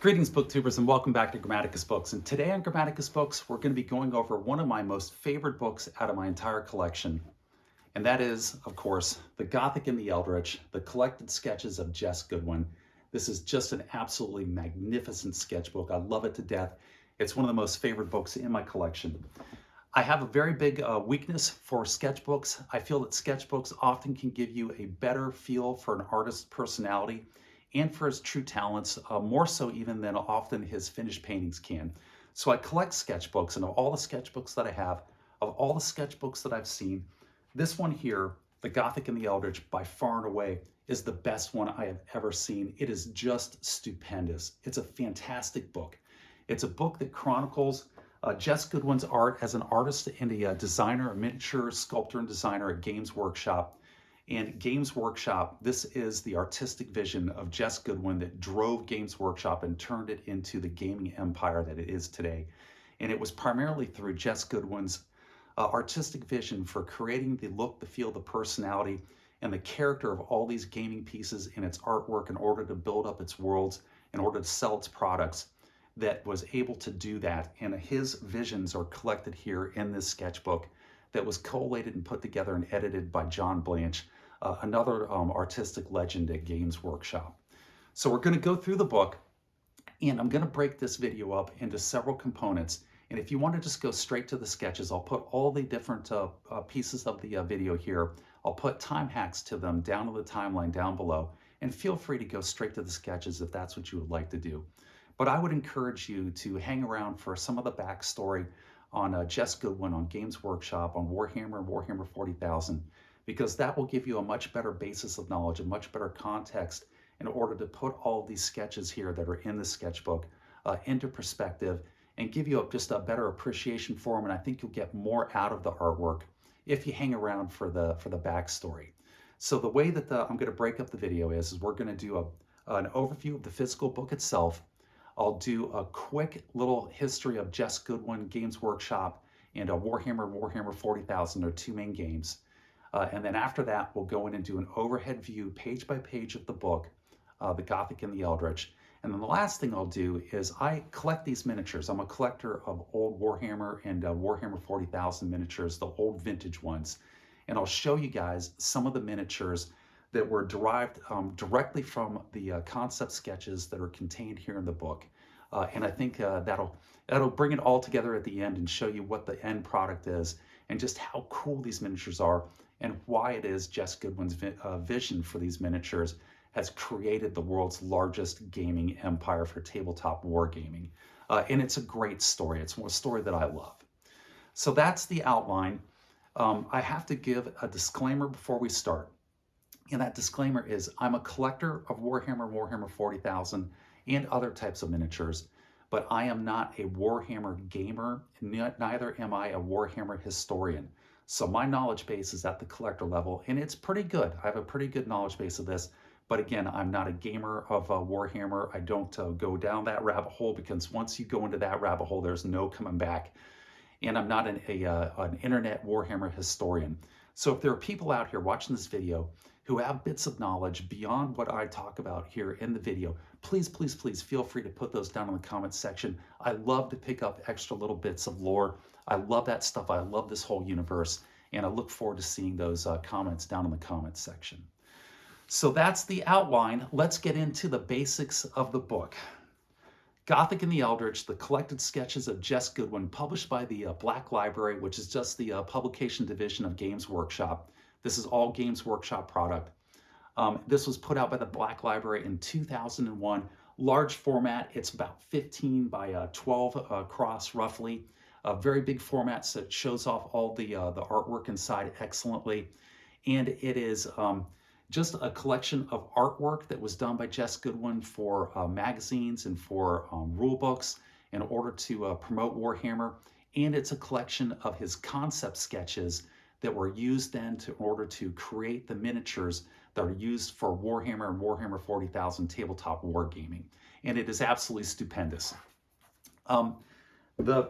Greetings, booktubers, and welcome back to Grammaticus Books. And today on Grammaticus Books, we're going to be going over one of my most favorite books out of my entire collection. And that is, of course, The Gothic and the Eldritch, the collected sketches of Jes Goodwin. This is just an absolutely magnificent sketchbook. I love it to death. It's one of the most favorite books in my collection. I have a very big weakness for sketchbooks. I feel that sketchbooks often can give you a better feel for an artist's personality and for his true talents, more so even than often his finished paintings can. So I collect sketchbooks, and of all the sketchbooks that I have, of all the sketchbooks that I've seen, this one here, The Gothic and the Eldritch, by far and away, is the best one I have ever seen. It is just stupendous. It's a fantastic book. It's a book that chronicles Jes Goodwin's art as an artist and a designer, a miniature sculptor and designer at Games Workshop. And Games Workshop, this is the artistic vision of Jes Goodwin that drove Games Workshop and turned it into the gaming empire that it is today. And it was primarily through Jes Goodwin's artistic vision for creating the look, the feel, the personality, and the character of all these gaming pieces in its artwork in order to build up its worlds, in order to sell its products, that was able to do that. And his visions are collected here in this sketchbook that was collated and put together and edited by Blanche, another artistic legend at Games Workshop. So we're going to go through the book, and I'm going to break this video up into several components. And if you want to just go straight to the sketches, I'll put all the different pieces of the video here. I'll put time hacks to them down in the timeline down below, and feel free to go straight to the sketches if that's what you would like to do. But I would encourage you to hang around for some of the backstory on Jes Goodwin, on Games Workshop, on Warhammer and Warhammer 40,000, because that will give you a much better basis of knowledge, a much better context in order to put all of these sketches here that are in the sketchbook into perspective and give you just a better appreciation for them. And I think you'll get more out of the artwork if you hang around for the backstory. So the way that I'm going to break up the video is we're going to do an overview of the physical book itself. I'll do a quick little history of Jes Goodwin, Games Workshop, and Warhammer and Warhammer 40,000 are two main games. And then after that, we'll go in and do an overhead view, page by page of the book, The Gothic and the Eldritch. And then the last thing I'll do is I collect these miniatures. I'm a collector of old Warhammer and Warhammer 40,000 miniatures, the old vintage ones. And I'll show you guys some of the miniatures that were derived directly from the concept sketches that are contained here in the book. And I think that'll bring it all together at the end and show you what the end product is and just how cool these miniatures are and why it is Jes Goodwin's vision for these miniatures has created the world's largest gaming empire for tabletop wargaming. And it's a great story. It's a story that I love. So that's the outline. I have to give a disclaimer before we start. And that disclaimer is I'm a collector of Warhammer, Warhammer 40,000, and other types of miniatures, but I am not a Warhammer gamer, neither am I a Warhammer historian. So my knowledge base is at the collector level, and it's pretty good. I have a pretty good knowledge base of this, but again, I'm not a gamer of Warhammer. I don't go down that rabbit hole, because once you go into that rabbit hole, there's no coming back. And I'm not an internet Warhammer historian. So if there are people out here watching this video who have bits of knowledge beyond what I talk about here in the video, please, please, please feel free to put those down in the comments section. I love to pick up extra little bits of lore. I love that stuff. I love this whole universe, and I look forward to seeing those comments down in the comments section. So that's the outline. Let's get into the basics of the book. Gothic and the Eldritch, the collected sketches of Jes Goodwin, published by the Black Library, which is just the publication division of Games Workshop. This is all Games Workshop product. This was put out by the Black Library in 2001. Large format, it's about 15 by 12 across roughly. A very big format, so it shows off all the artwork inside excellently. And it is just a collection of artwork that was done by Jes Goodwin for magazines and for rule books in order to promote Warhammer. And it's a collection of his concept sketches that were used then in order to create the miniatures that are used for Warhammer and Warhammer 40,000 tabletop wargaming. And it is absolutely stupendous. The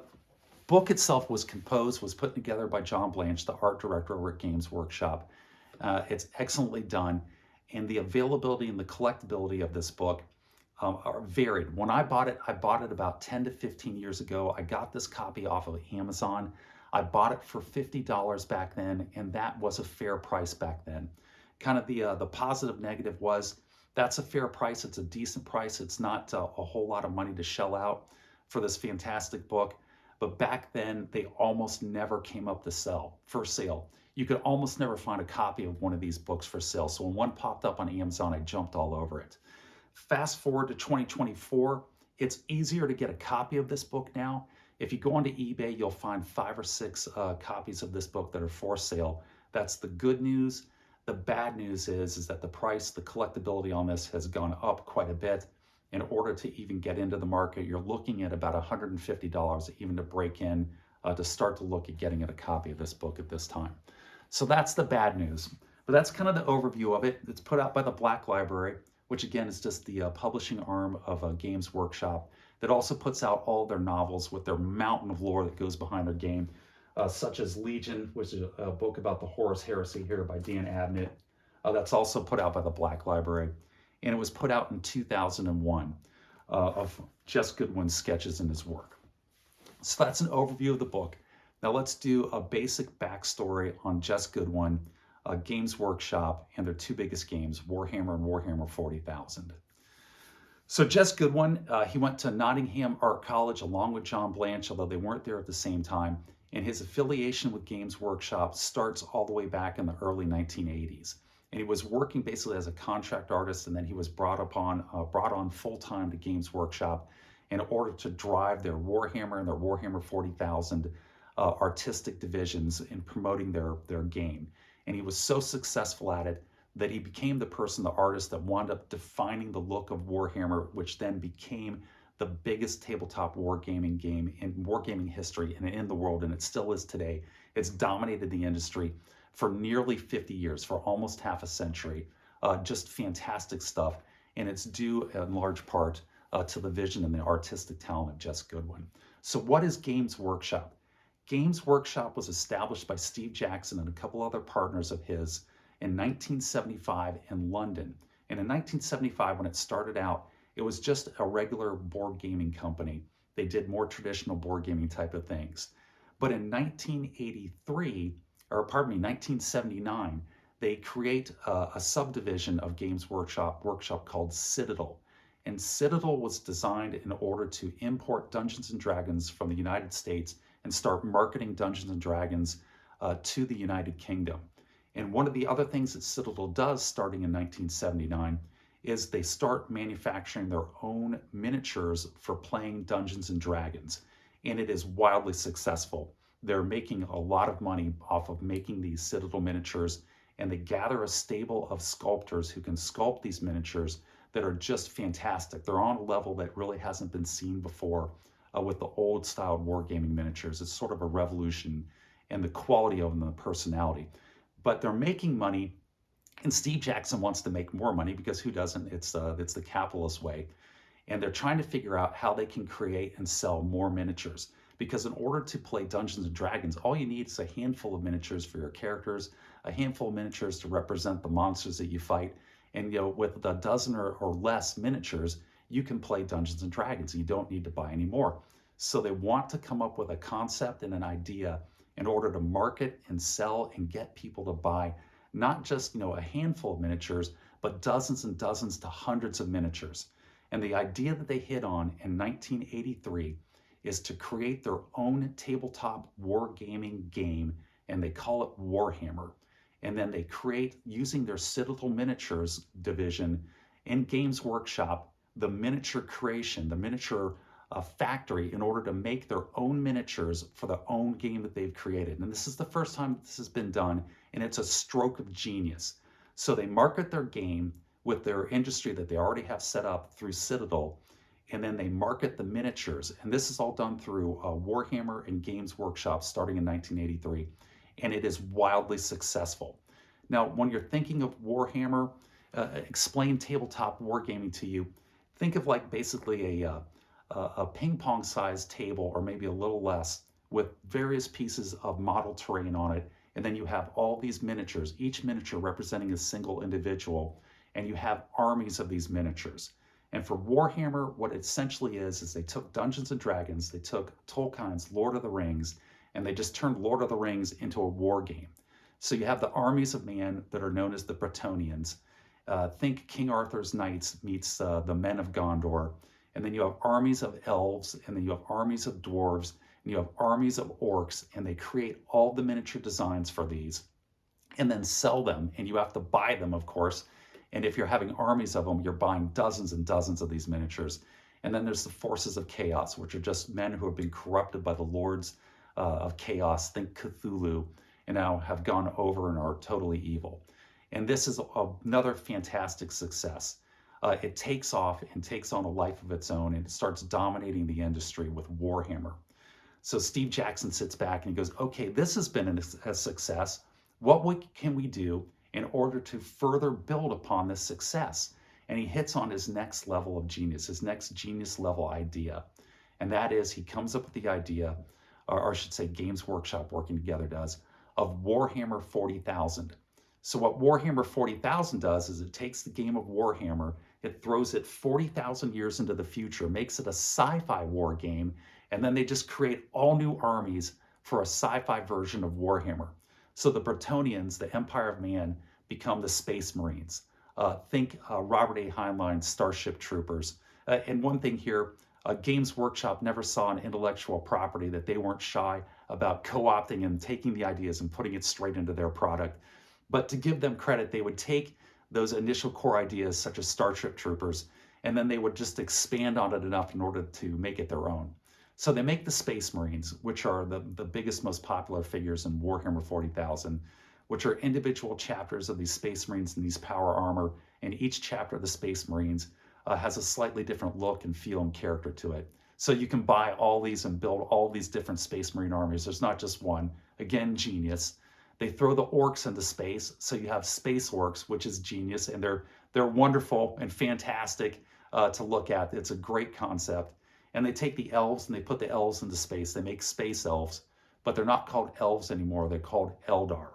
book itself was put together by Blanche, the art director over at Games Workshop. It's excellently done, and the availability and the collectability of this book are varied. When I bought it about 10 to 15 years ago. I got this copy off of Amazon. I bought it for $50 back then, and that was a fair price back then. Kind of the positive negative was that's a fair price. It's a decent price. It's not a whole lot of money to shell out for this fantastic book. But back then, they almost never came up for sale. You could almost never find a copy of one of these books for sale. So when one popped up on Amazon, I jumped all over it. Fast forward to 2024, it's easier to get a copy of this book now. If you go onto eBay, you'll find 5 or 6 copies of this book that are for sale. That's the good news. The bad news is that the price, the collectability on this has gone up quite a bit. In order to even get into the market, you're looking at about $150 even to break in, to start to look at getting at a copy of this book at this time. So that's the bad news. But that's kind of the overview of it. It's put out by the Black Library, which again is just the publishing arm of Games Workshop that also puts out all their novels with their mountain of lore that goes behind their game, such as Legion, which is a book about the Horus Heresy here by Dan Abnett. That's also put out by the Black Library. And it was put out in 2001 of Jes Goodwin's sketches in his work. So that's an overview of the book. Now let's do a basic backstory on Jes Goodwin, Games Workshop, and their 2 biggest games, Warhammer and Warhammer 40,000. So Jes Goodwin, he went to Nottingham Art College along with John Blanche, although they weren't there at the same time. And his affiliation with Games Workshop starts all the way back in the early 1980s. And he was working basically as a contract artist, and then he was brought on full-time to Games Workshop in order to drive their Warhammer and their Warhammer 40,000 artistic divisions in promoting their game. And he was so successful at it that he became the artist that wound up defining the look of Warhammer, which then became the biggest tabletop wargaming game in wargaming history and in the world, and it still is today. It's dominated the industry for nearly 50 years, for almost half a century. Just fantastic stuff, and it's due in large part to the vision and the artistic talent of Jes Goodwin. So what is Games Workshop? Games Workshop was established by Steve Jackson and a couple other partners of his in 1975 in London. And in 1975, when it started out, it was just a regular board gaming company. They did more traditional board gaming type of things. But in 1979, they create a subdivision of Games Workshop called Citadel. And Citadel was designed in order to import Dungeons & Dragons from the United States and start marketing Dungeons & Dragons to the United Kingdom. And one of the other things that Citadel does starting in 1979 is they start manufacturing their own miniatures for playing Dungeons & Dragons. And it is wildly successful. They're making a lot of money off of making these Citadel miniatures, and they gather a stable of sculptors who can sculpt these miniatures that are just fantastic. They're on a level that really hasn't been seen before with the old style wargaming miniatures. It's sort of a revolution in the quality of them and the personality. But they're making money, and Steve Jackson wants to make more money because who doesn't? It's the capitalist way. And they're trying to figure out how they can create and sell more miniatures. Because in order to play Dungeons & Dragons, all you need is a handful of miniatures for your characters, a handful of miniatures to represent the monsters that you fight. And with a dozen or less miniatures, you can play Dungeons & Dragons. You don't need to buy any more. So they want to come up with a concept and an idea in order to market and sell and get people to buy not just a handful of miniatures, but dozens and dozens to hundreds of miniatures. And the idea that they hit on in 1983 is to create their own tabletop wargaming game, and they call it Warhammer. And then they create, using their Citadel Miniatures division in Games Workshop, the miniature creation, the miniature factory in order to make their own miniatures for their own game that they've created. And this is the first time this has been done, and it's a stroke of genius. So they market their game with their industry that they already have set up through Citadel, and then they market the miniatures. And this is all done through Warhammer and Games Workshop starting in 1983, and it is wildly successful. Now, when you're thinking of Warhammer, explain tabletop wargaming to you, think of like basically a ping pong sized table, or maybe a little less, with various pieces of model terrain on it. And then you have all these miniatures, each miniature representing a single individual, and you have armies of these miniatures. And for Warhammer, what it essentially is they took Dungeons and Dragons, they took Tolkien's Lord of the Rings, and they just turned Lord of the Rings into a war game. So you have the armies of man that are known as the Bretonnians. Think King Arthur's knights meets the men of Gondor. And then you have armies of elves, and then you have armies of dwarves, and you have armies of orcs, and they create all the miniature designs for these and then sell them. And you have to buy them, of course. And if you're having armies of them, you're buying dozens and dozens of these miniatures. And then there's the forces of chaos, which are just men who have been corrupted by the lords of chaos, think Cthulhu, and now have gone over and are totally evil. And this is another fantastic success. It takes off and takes on a life of its own, and it starts dominating the industry with Warhammer. So Steve Jackson sits back and he goes, okay, this has been a success. What can we do in order to further build upon this success? And he hits on his next level of genius, his next genius level idea. And that is, he comes up with the idea, or I should say Games Workshop working together does, of Warhammer 40,000. So what Warhammer 40,000 does is it takes the game of Warhammer, it throws it 40,000 years into the future, makes it a sci-fi war game, and then they just create all new armies for a sci-fi version of Warhammer. So the Bretonnians, the Empire of Man, become the Space Marines. Think Robert A. Heinlein's Starship Troopers. And one thing here, Games Workshop never saw an intellectual property that they weren't shy about co-opting and taking the ideas and putting it straight into their product. But to give them credit, they would take those initial core ideas, such as Starship Troopers, and then they would just expand on it enough in order to make it their own. So they make the Space Marines, which are the biggest, most popular figures in Warhammer 40,000, which are individual chapters of these Space Marines and these power armor, and each chapter of the Space Marines has a slightly different look and feel and character to it. So you can buy all these and build all these different Space Marine armies. There's not just one. Again, genius. They throw the orcs into space, so you have space orcs, which is genius, and they're wonderful and fantastic to look at. It's a great concept. And they take the elves and they put the elves into space. They make space elves, but they're not called elves anymore. They're called Eldar,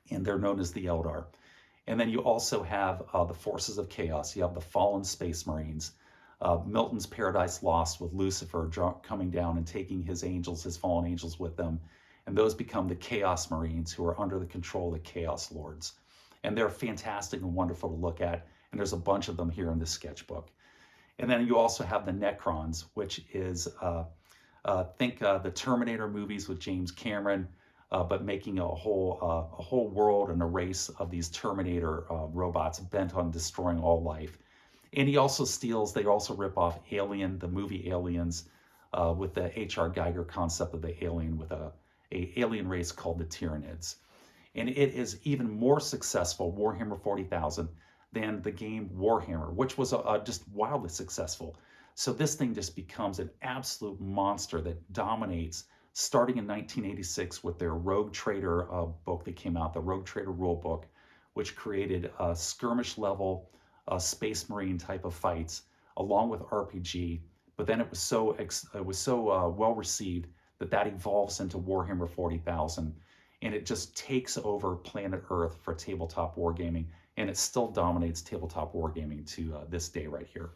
and they're known as the Eldar. And then you also have the forces of chaos. You have the fallen Space Marines, Milton's Paradise Lost with Lucifer coming down and taking his angels, his fallen angels with them. And those become the Chaos Marines, who are under the control of the Chaos Lords. And they're fantastic and wonderful to look at. And there's a bunch of them here in this sketchbook. And then you also have the Necrons, which is, think the Terminator movies with James Cameron, but making a whole world and a race of these Terminator robots bent on destroying all life. And he also they also rip off Alien, the movie Aliens, with the H.R. Geiger concept of the alien with a alien race called the Tyranids. And it is even more successful, Warhammer 40,000, than the game Warhammer, which was just wildly successful. So this thing just becomes an absolute monster that dominates, starting in 1986 with their Rogue Trader book that came out, the Rogue Trader rulebook, which created skirmish level Space Marine type of fights along with RPG. But then it was so well received that evolves into Warhammer 40,000, and it just takes over planet Earth for tabletop wargaming, and it still dominates tabletop wargaming to this day right here.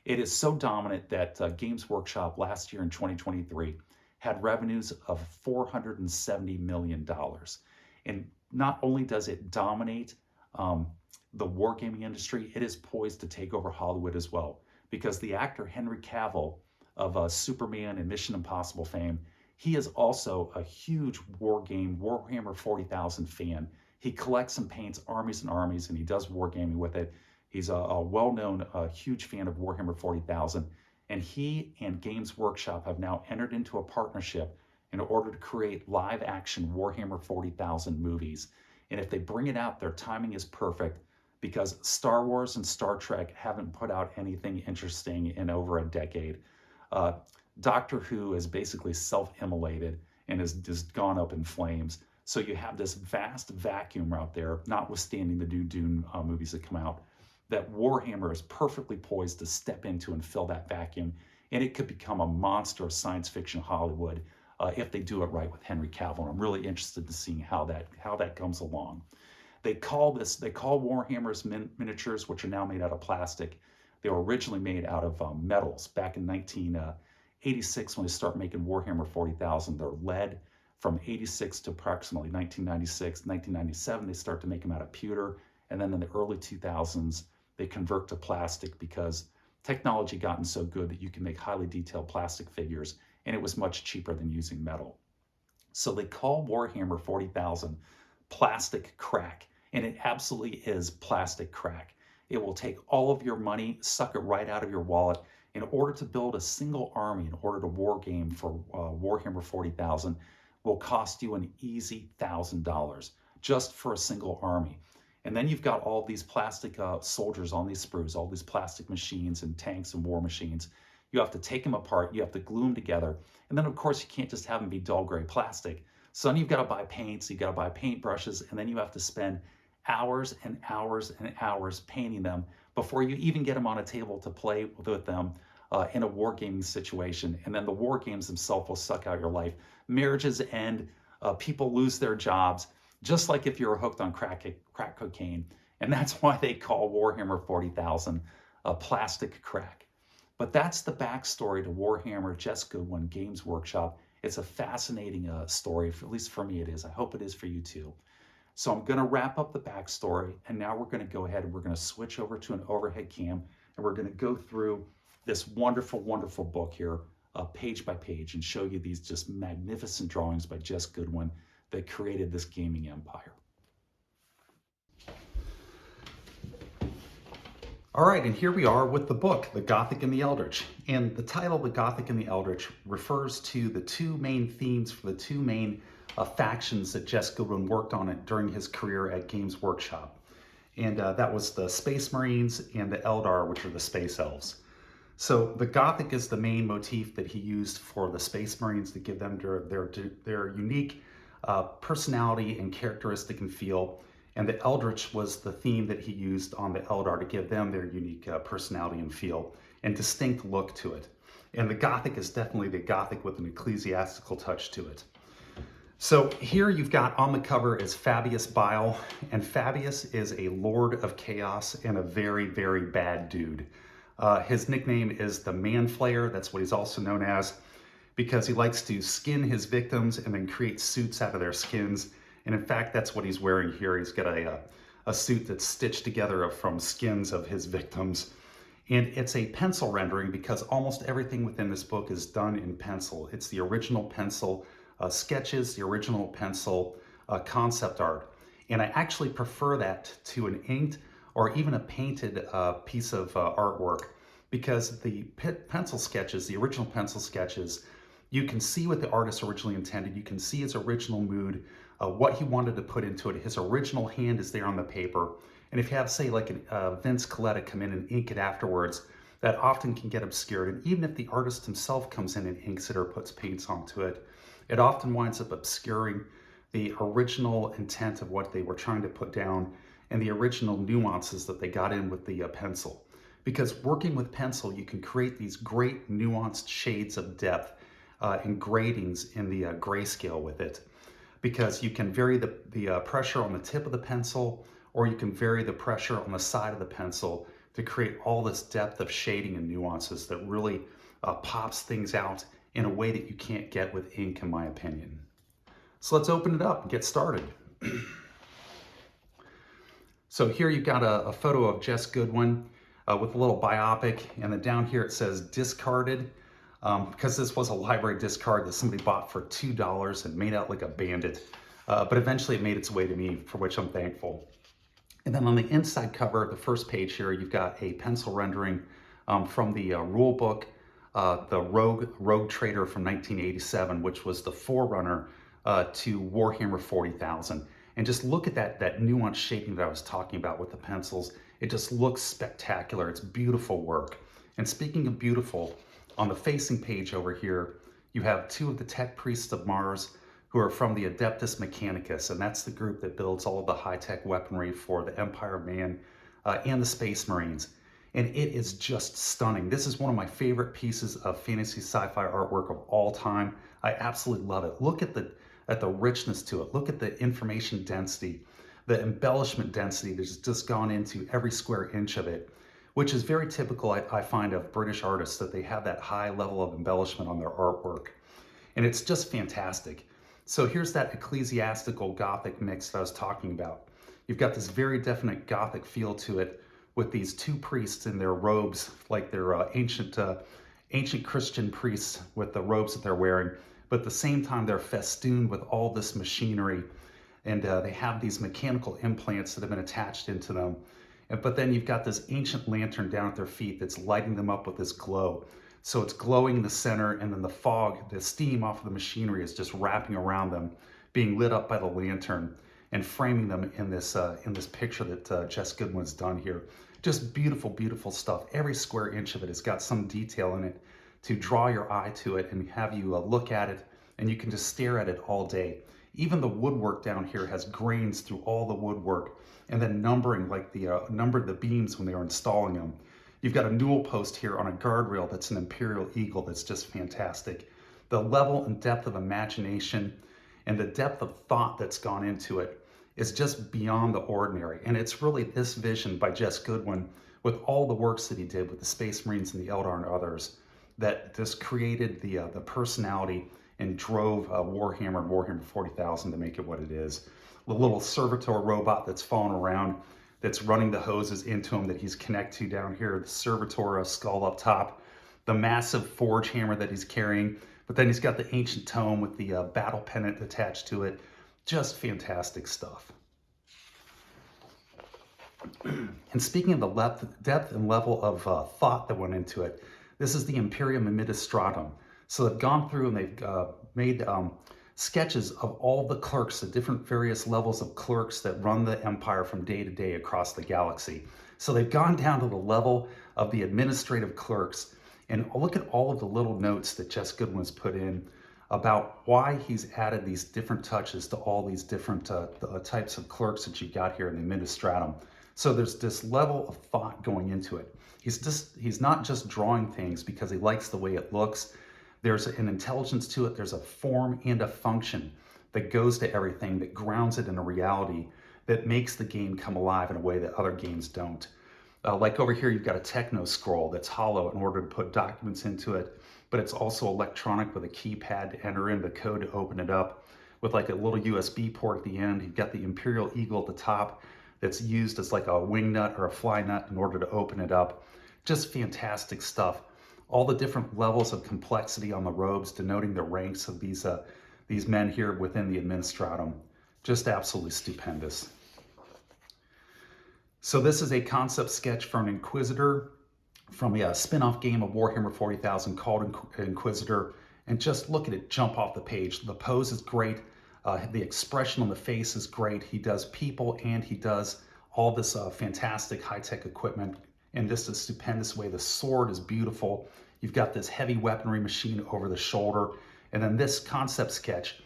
It is so dominant that Games Workshop last year in 2023 had revenues of $470 million. And not only does it dominate the wargaming industry, it is poised to take over Hollywood as well, because the actor Henry Cavill of Superman and Mission Impossible fame, he is also a huge Warhammer 40,000 fan. He collects and paints armies and armies, and he does wargaming with it. He's a well-known, huge fan of Warhammer 40,000, and he and Games Workshop have now entered into a partnership in order to create live-action Warhammer 40,000 movies. And if they bring it out, their timing is perfect, because Star Wars and Star Trek haven't put out anything interesting in over a decade. Doctor Who is basically self-immolated and has just gone up in flames. So you have this vast vacuum out there, notwithstanding the new Dune movies that come out, that Warhammer is perfectly poised to step into and fill that vacuum. And it could become a monster of science fiction Hollywood if they do it right with Henry Cavill. I'm really interested in seeing how that comes along. They call Warhammer's miniatures, which are now made out of plastic, They were originally made out of metals back in 1986 when they started making Warhammer 40,000. They're lead. From 86 to approximately 1996, 1997, they start to make them out of pewter. And then in the early 2000s, they convert to plastic because technology gotten so good that you can make highly detailed plastic figures, and it was much cheaper than using metal. So they call Warhammer 40,000 plastic crack, and it absolutely is plastic crack. It will take all of your money, suck it right out of your wallet. In order to build a single army, in order to war game for Warhammer 40,000, will cost you an easy $1,000 just for a single army. And then you've got all these plastic soldiers on these sprues, all these plastic machines and tanks and war machines. You have to take them apart, you have to glue them together. And then of course you can't just have them be dull gray plastic. So then you've got to buy paints, you've got to buy paintbrushes, and then you have to spend hours and hours and hours painting them before you even get them on a table to play with them in a wargaming situation. And then the war games themselves will suck out your life. Marriages end, people lose their jobs, just like if you're hooked on crack cocaine. And that's why they call Warhammer 40,000 a plastic crack. But that's the backstory to Warhammer Jes Goodwin Games Workshop. It's a fascinating story, at least for me it is. I hope it is for you too. So I'm going to wrap up the backstory, and now we're going to go ahead and we're going to switch over to an overhead cam, and we're going to go through this wonderful, wonderful book here, page by page, and show you these just magnificent drawings by Jes Goodwin that created this gaming empire. All right, and here we are with the book, The Gothic and the Eldritch. And the title, The Gothic and the Eldritch, refers to the two main themes for the two main factions that Jes Goodwin worked on it during his career at Games Workshop. And that was the Space Marines and the Eldar, which are the Space Elves. So the Gothic is the main motif that he used for the Space Marines to give them their unique personality and characteristic and feel. And the Eldritch was the theme that he used on the Eldar to give them their unique personality and feel and distinct look to it. And the Gothic is definitely the Gothic with an ecclesiastical touch to it. So here you've got on the cover is Fabius Bile, and Fabius is a Lord of Chaos and a very, very bad dude. His nickname is the Man Flayer. That's what he's also known as, because he likes to skin his victims and then create suits out of their skins. And in fact, that's what he's wearing here. He's got a suit that's stitched together from skins of his victims. And it's a pencil rendering because almost everything within this book is done in pencil. It's the original pencil sketches, the original pencil concept art. And I actually prefer that to an inked or even a painted piece of artwork, because the pencil sketches, the original pencil sketches, you can see what the artist originally intended. You can see his original mood, what he wanted to put into it. His original hand is there on the paper. And if you have, say, like Vince Coletta come in and ink it afterwards, that often can get obscured. And even if the artist himself comes in and inks it or puts paints onto it, it often winds up obscuring the original intent of what they were trying to put down and the original nuances that they got in with the pencil. Because working with pencil, you can create these great nuanced shades of depth and gradings in the grayscale with it. Because you can vary the pressure on the tip of the pencil, or you can vary the pressure on the side of the pencil to create all this depth of shading and nuances that really pops things out in a way that you can't get with ink, in my opinion. So let's open it up and get started. So here you've got a photo of Jes Goodwin with a little biopic, and then down here it says discarded, because this was a library discard that somebody bought for $2 and made out like a bandit. But eventually it made its way to me, for which I'm thankful. And then on the inside cover, the first page here, you've got a pencil rendering from the rule book, the Rogue Trader from 1987, which was the forerunner to Warhammer 40,000. And just look at that nuanced shaping that I was talking about with the pencils. It just looks spectacular. It's beautiful work. And speaking of beautiful, on the facing page over here, you have two of the tech priests of Mars who are from the Adeptus Mechanicus, and that's the group that builds all of the high-tech weaponry for the Empire of Man and the Space Marines. And it is just stunning. This is one of my favorite pieces of fantasy sci-fi artwork of all time. I absolutely love it. Look at the richness to it. Look at the information density, the embellishment density that's just gone into every square inch of it. which is very typical, I find, of British artists, that they have that high level of embellishment on their artwork. And it's just fantastic. So here's that ecclesiastical Gothic mix that I was talking about. You've got this very definite Gothic feel to it, with these two priests in their robes, like they're ancient Christian priests with the robes that they're wearing. But at the same time, they're festooned with all this machinery, and they have these mechanical implants that have been attached into them. But then you've got this ancient lantern down at their feet that's lighting them up with this glow. So it's glowing in the center, and then the fog, the steam off of the machinery is just wrapping around them, being lit up by the lantern and framing them in this picture that Jes Goodwin's done here. Just beautiful, beautiful stuff. Every square inch of it has got some detail in it to draw your eye to it and have you look at it, and you can just stare at it all day. Even the woodwork down here has grains through all the woodwork, and then numbering, like the numbered the beams when they were installing them. You've got a newel post here on a guardrail that's an imperial eagle that's just fantastic. The level and depth of imagination and the depth of thought that's gone into it is just beyond the ordinary. And it's really this vision by Jes Goodwin, with all the works that he did with the Space Marines and the Eldar and others, that just created the personality and drove Warhammer and Warhammer 40,000 to make it what it is. The little servitor robot that's falling around, that's running the hoses into him that he's connected to down here, the servitor skull up top, the massive forge hammer that he's carrying, but then he's got the ancient tome with the battle pennant attached to it. Just fantastic stuff. And speaking of the depth and level of thought that went into it, this is the Imperium Administratum. So they've gone through and they've made sketches of all the clerks, the different various levels of clerks that run the empire from day to day across the galaxy. So they've gone down to the level of the administrative clerks, and look at all of the little notes that Jes Goodwin's put in about why he's added these different touches to all these different types of clerks that you've got here in the Administratum. So there's this level of thought going into it. He's not just drawing things because he likes the way it looks. There's an intelligence to it. There's a form and a function that goes to everything, that grounds it in a reality that makes the game come alive in a way that other games don't. Like over here, you've got a techno scroll that's hollow in order to put documents into it, but it's also electronic with a keypad to enter in the code to open it up, with like a little USB port at the end. You've got the Imperial Eagle at the top that's used as like a wing nut or a fly nut in order to open it up. Just fantastic stuff. All the different levels of complexity on the robes denoting the ranks of these men here within the Administratum. Just absolutely stupendous. So this is a concept sketch for an Inquisitor from a spin-off game of Warhammer 40,000 called Inquisitor. And just look at it jump off the page. The pose is great. The expression on the face is great. He does people and he does all this fantastic high-tech equipment in just a stupendous way. The sword is beautiful. You've got this heavy weaponry machine over the shoulder. And then this concept sketch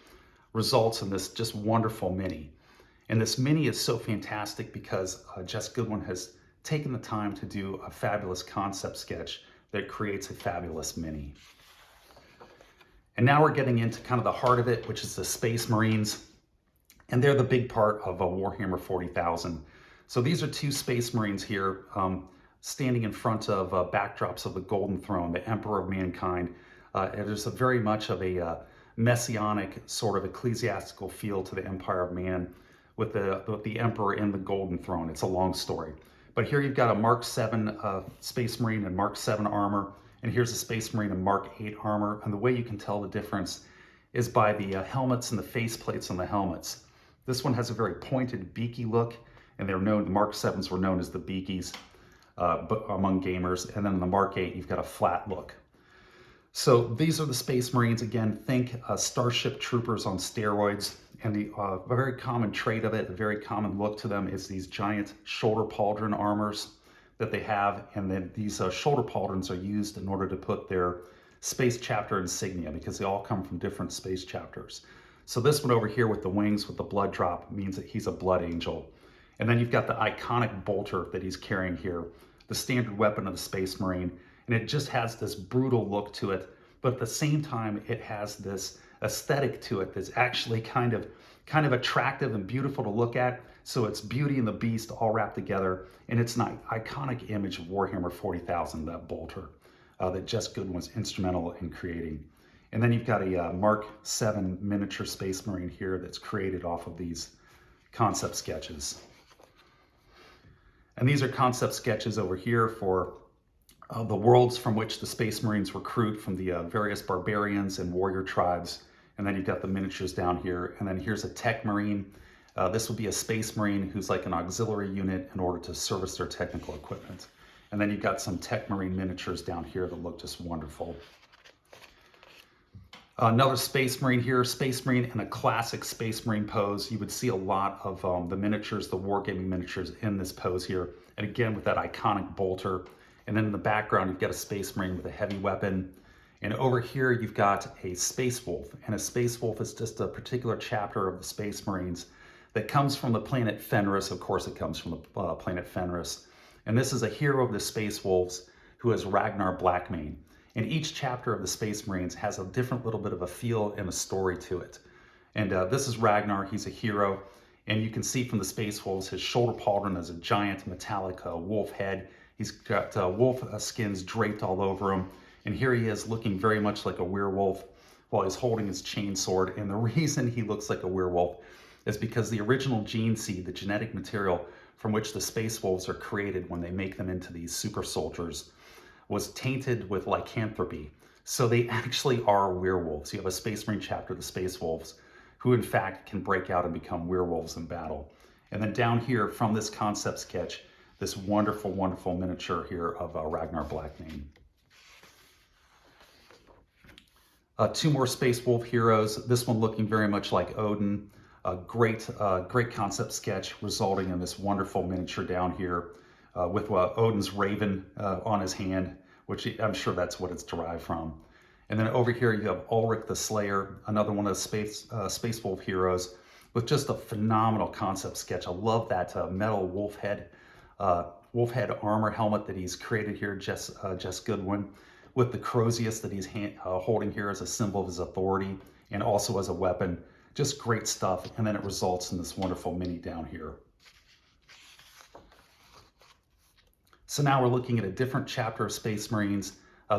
results in this just wonderful mini. And this mini is so fantastic because Jes Goodwin has taken the time to do a fabulous concept sketch that creates a fabulous mini. And now we're getting into kind of the heart of it, which is the Space Marines. And they're the big part of Warhammer 40,000. So these are two Space Marines here standing in front of backdrops of the Golden Throne, the Emperor of Mankind. There's very much of a messianic sort of ecclesiastical feel to the Empire of Man with the Emperor in the Golden Throne. It's a long story. But here you've got a Mark 7 Space Marine in Mark 7 armor, and here's a Space Marine in Mark 8 armor. And the way you can tell the difference is by the helmets and the faceplates on the helmets. This one has a very pointed, beaky look, and they're known, the Mark 7s were known as the beakies but among gamers. And then in the Mark 8, you've got a flat look. So these are the Space Marines. Again, think Starship Troopers on steroids. And the very common trait of it, a very common look to them, is these giant shoulder pauldron armors that they have. And then these shoulder pauldrons are used in order to put their space chapter insignia, because they all come from different space chapters. So this one over here with the wings with the blood drop means that he's a blood angel. And then you've got the iconic bolter that he's carrying here, the standard weapon of the Space Marine. And it just has this brutal look to it, but at the same time, it has this aesthetic to it that's actually kind of attractive and beautiful to look at, So it's Beauty and the Beast all wrapped together, and it's an iconic image of Warhammer 40,000, that bolter that Jes Goodwin was instrumental in creating. And then you've got a Mark 7 miniature Space Marine here that's created off of these concept sketches. And these are concept sketches over here for the worlds from which the Space Marines recruit from the various barbarians and warrior tribes. And then you've got the miniatures down here. And then here's a Tech Marine. This would be a Space Marine who's like an auxiliary unit in order to service their technical equipment. And then you've got some Tech Marine miniatures down here that look just wonderful. Another Space Marine here, Space Marine in a classic Space Marine pose. You would see a lot of the miniatures, the wargaming miniatures in this pose here. And again, with that iconic bolter. And then in the background, you've got a Space Marine with a heavy weapon. And over here, you've got a Space Wolf. And a Space Wolf is just a particular chapter of the Space Marines that comes from the planet Fenris. Of course, it comes from the planet Fenris. And this is a hero of the Space Wolves who is Ragnar Blackmane. And each chapter of the Space Marines has a different little bit of a feel and a story to it. And this is Ragnar. He's a hero. And you can see from the Space Wolves, his shoulder pauldron is a giant metallic wolf head. He's got wolf skins draped all over him. And here he is looking very much like a werewolf while he's holding his chainsword. And the reason he looks like a werewolf is because the original gene seed, the genetic material from which the Space Wolves are created when they make them into these super soldiers, was tainted with lycanthropy. So they actually are werewolves. You have a Space Marine chapter, the Space Wolves, who in fact can break out and become werewolves in battle. And then down here from this concept sketch, this wonderful, wonderful miniature here of Ragnar Blackmane. Two more Space Wolf heroes. This one looking very much like Odin. A great concept sketch resulting in this wonderful miniature down here with Odin's raven on his hand, which I'm sure that's what it's derived from. And then over here you have Ulrich the Slayer, another one of the Space Wolf heroes, with just a phenomenal concept sketch. I love that metal wolf head armor helmet that he's created here, Jes Goodwin, with the Crozius that he's holding here as a symbol of his authority and also as a weapon. Just great stuff. And then it results in this wonderful mini down here. So now we're looking at a different chapter of Space Marines.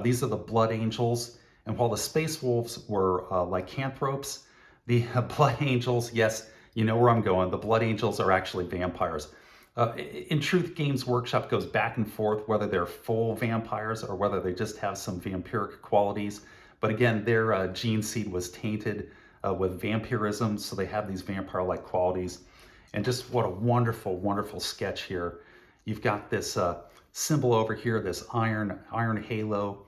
These are the Blood Angels. And while the Space Wolves were lycanthropes, the Blood Angels, yes, you know where I'm going, the Blood Angels are actually vampires. In truth, Games Workshop goes back and forth whether they're full vampires or whether they just have some vampiric qualities. But again, their gene seed was tainted with vampirism, so they have these vampire-like qualities. And just what a wonderful, wonderful sketch here. You've got this symbol over here, this iron halo,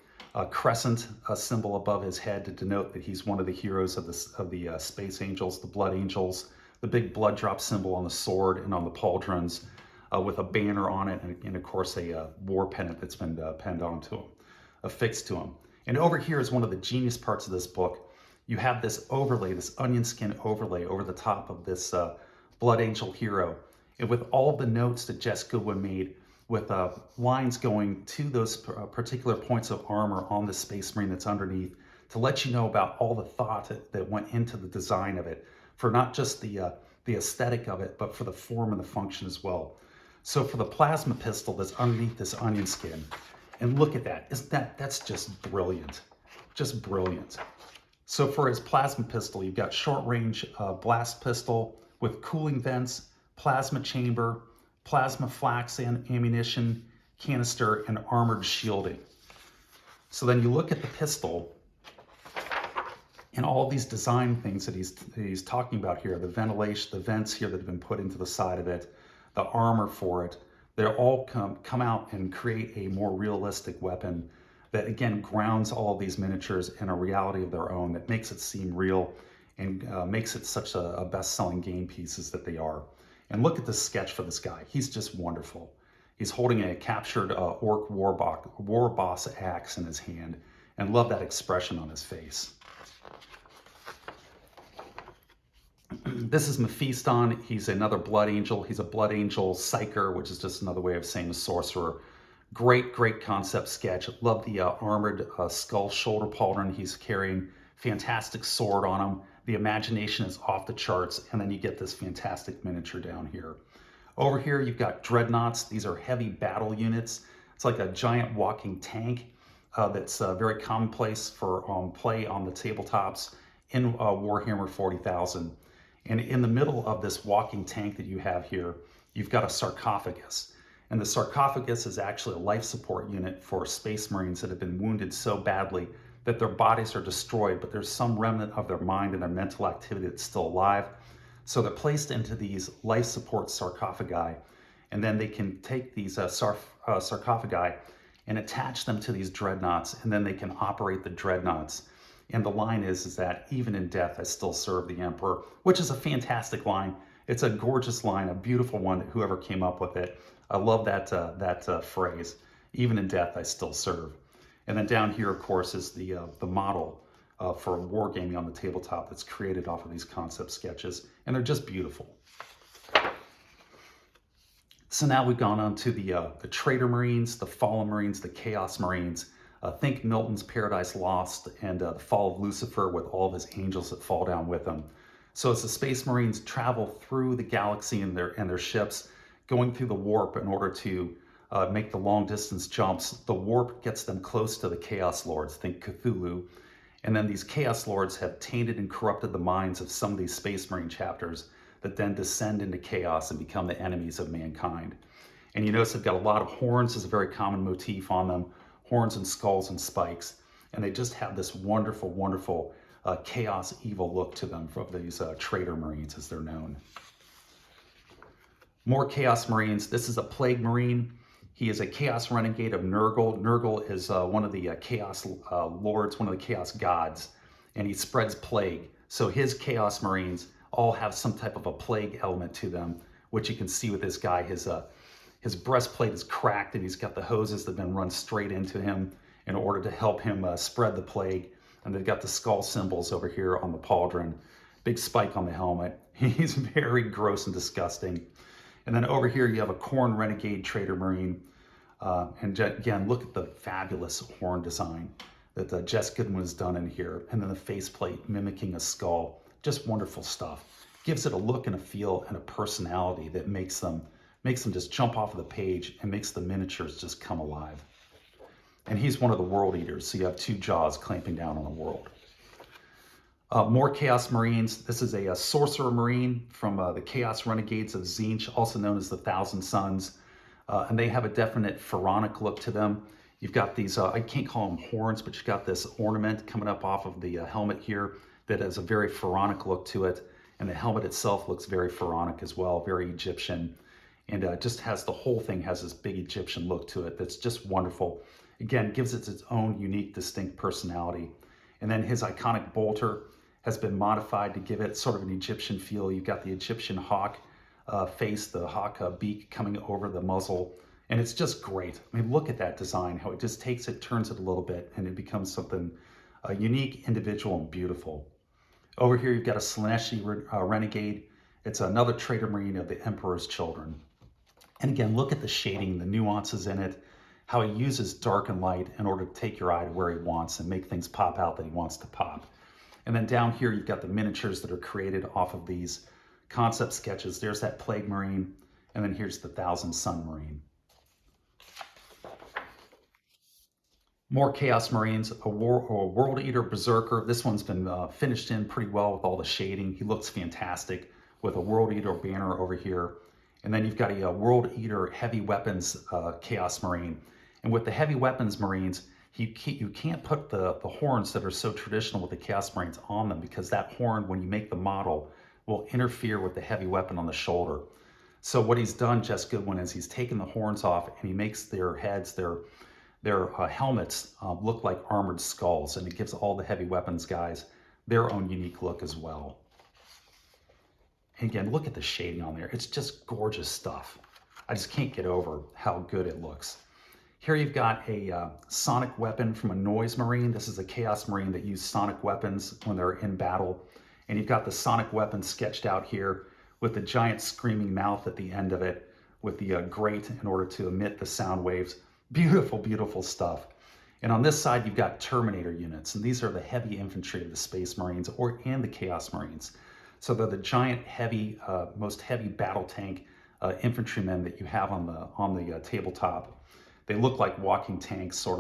crescent symbol above his head to denote that he's one of the heroes of the Space Angels, the Blood Angels. The big blood drop symbol on the sword and on the pauldrons with a banner on it, and of course a war pennant that's been pinned onto him, affixed to him. And over here is one of the genius parts of this book. You have this overlay, this onion skin overlay over the top of this Blood Angel hero, and with all the notes that Jes Goodwin made, with lines going to those particular points of armor on the Space Marine that's underneath, to let you know about all the thought that went into the design of it, for not just the aesthetic of it, but for the form and the function as well. So for the plasma pistol that's underneath this onion skin, and look at that, that's just brilliant, just brilliant. So for his plasma pistol, you've got short range blast pistol with cooling vents, plasma chamber, plasma flask and ammunition canister, and armored shielding. So then you look at the pistol and all these design things that he's talking about here, the ventilation, the vents here that have been put into the side of it, the armor for it, they all come out and create a more realistic weapon that again grounds all of these miniatures in a reality of their own that makes it seem real and makes it such a best-selling game pieces that they are. And look at this sketch for this guy. He's just wonderful. He's holding a captured orc war boss axe in his hand, and love that expression on his face. This is Mephiston. He's another Blood Angel. He's a Blood Angel Psyker, which is just another way of saying a sorcerer. Great concept sketch. Love the armored skull shoulder pauldron he's carrying. Fantastic sword on him. The imagination is off the charts, and then you get this fantastic miniature down here. Over here, you've got dreadnoughts. These are heavy battle units. It's like a giant walking tank that's very commonplace for play on the tabletops in Warhammer 40,000. And in the middle of this walking tank that you have here, you've got a sarcophagus. And the sarcophagus is actually a life support unit for Space Marines that have been wounded so badly that their bodies are destroyed, but there's some remnant of their mind and their mental activity that's still alive. So they're placed into these life support sarcophagi, and then they can take these sarcophagi and attach them to these dreadnoughts, and then they can operate the dreadnoughts. And the line is that even in death, I still serve the Emperor, which is a fantastic line. It's a gorgeous line, a beautiful one, whoever came up with it. I love that phrase, even in death, I still serve. And then down here, of course, is the model for wargaming on the tabletop that's created off of these concept sketches, and they're just beautiful. So now we've gone on to the Traitor Marines, the Fallen Marines, the Chaos Marines. Think Milton's Paradise Lost and the fall of Lucifer with all of his angels that fall down with him. So as the Space Marines travel through the galaxy in their ships, going through the warp in order to make the long distance jumps, the warp gets them close to the Chaos Lords, think Cthulhu. And then these Chaos Lords have tainted and corrupted the minds of some of these Space Marine chapters that then descend into chaos and become the enemies of mankind. And you notice they've got a lot of horns as a very common motif on them, horns and skulls and spikes. And they just have this wonderful, wonderful chaos evil look to them from these Traitor Marines, as they're known. More Chaos Marines. This is a Plague Marine. He is a Chaos Renegade of Nurgle. Nurgle is one of the Chaos Lords, one of the Chaos Gods, and he spreads plague. So his Chaos Marines all have some type of a plague element to them, which you can see with this guy. His breastplate is cracked, and he's got the hoses that have been run straight into him in order to help him spread the plague. And they've got the skull symbols over here on the pauldron, big spike on the helmet. He's very gross and disgusting. And then over here you have a Khorne Renegade Traitor Marine. And again, look at the fabulous horn design that Jes Goodwin has done in here. And then the faceplate mimicking a skull. Just wonderful stuff. Gives it a look and a feel and a personality that makes them just jump off of the page and makes the miniatures just come alive. And he's one of the World Eaters, so you have two jaws clamping down on the world. More Chaos Marines. This is a Sorcerer Marine from the Chaos Renegades of Tzeentch, also known as the Thousand Sons. And they have a definite pharaonic look to them. You've got these, I can't call them horns, but you've got this ornament coming up off of the helmet here that has a very pharaonic look to it. And the helmet itself looks very pharaonic as well, very Egyptian. And just has, the whole thing has this big Egyptian look to it that's just wonderful. Again, gives it its own unique, distinct personality. And then his iconic bolter has been modified to give it sort of an Egyptian feel. You've got the Egyptian hawk face, the hawk beak coming over the muzzle. And it's just great. I mean, look at that design, how it just takes it, turns it a little bit, and it becomes something unique, individual, and beautiful. Over here, you've got a Slaaneshi Renegade. It's another Traitor Marine of the Emperor's Children. And again, look at the shading, the nuances in it, how he uses dark and light in order to take your eye to where he wants and make things pop out that he wants to pop. And then down here, you've got the miniatures that are created off of these concept sketches. There's that Plague Marine, and then here's the Thousand Sun Marine. More Chaos Marines, a World Eater Berserker. This one's been finished in pretty well with all the shading. He looks fantastic with a World Eater banner over here. And then you've got a World Eater Heavy Weapons Chaos Marine. And with the Heavy Weapons Marines, you can't put the horns that are so traditional with the Chaos Marines on them, because that horn, when you make the model, will interfere with the heavy weapon on the shoulder. So what he's done, Jes Goodwin, is he's taken the horns off and he makes their heads, their helmets look like armored skulls, and it gives all the heavy weapons guys their own unique look as well. And again, look at the shading on there. It's just gorgeous stuff. I just can't get over how good it looks. Here you've got a sonic weapon from a Noise Marine. This is a Chaos Marine that uses sonic weapons when they're in battle. And you've got the sonic weapon sketched out here with the giant screaming mouth at the end of it, with the grate in order to emit the sound waves. Beautiful, beautiful stuff. And on this side, you've got Terminator units. And these are the heavy infantry of the Space Marines and the Chaos Marines. So they're the giant, heavy, most heavy battle tank infantrymen that you have on the tabletop. They look like walking tanks, sort